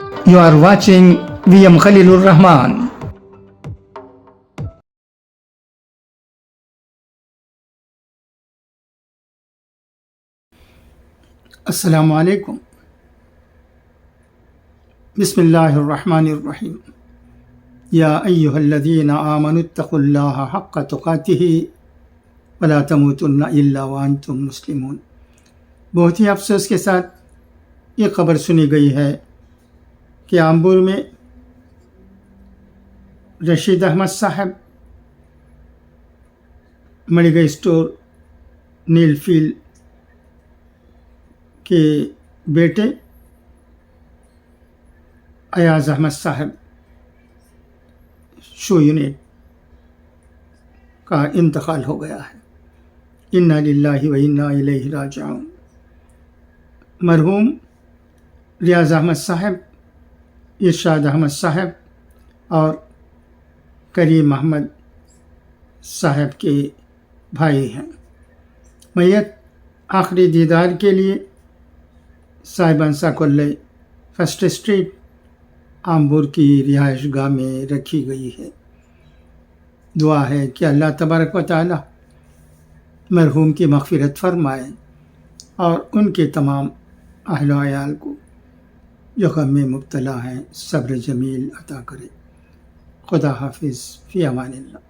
You are watching VM Khalilur Rahman. السلام علیکم. بسم اللہ الرحمن الرحیم. یا ایہا الذین آمنوا اتقوا اللہ حق تقاتہ ولا تموتن الا وانتم مسلمون. بہت ہی افسوس کے ساتھ یہ خبر سنی گئی ہے کہ آمبور میں رشید احمد صاحب میڈیکل اسٹور نیل فیلڈ کے بیٹے ایاز احمد صاحب شو یونٹ کا انتقال ہو گیا ہے. انا للہ و انا الیہ راجعون. مرحوم ریاض احمد صاحب ارشاد احمد صاحب اور کریم احمد صاحب کے بھائی ہیں. میت آخری دیدار کے لیے صاحبانسا کلے فرسٹ اسٹریٹ آمبور کی رہائش گاہ میں رکھی گئی ہے. دعا ہے کہ اللہ تبارک و تعالی مرحوم کی مغفرت فرمائے اور ان کے تمام اہل و عیال کو جو غم میں مبتلا ہیں صبر جمیل عطا کرے. خدا حافظ. فی امان اللہ.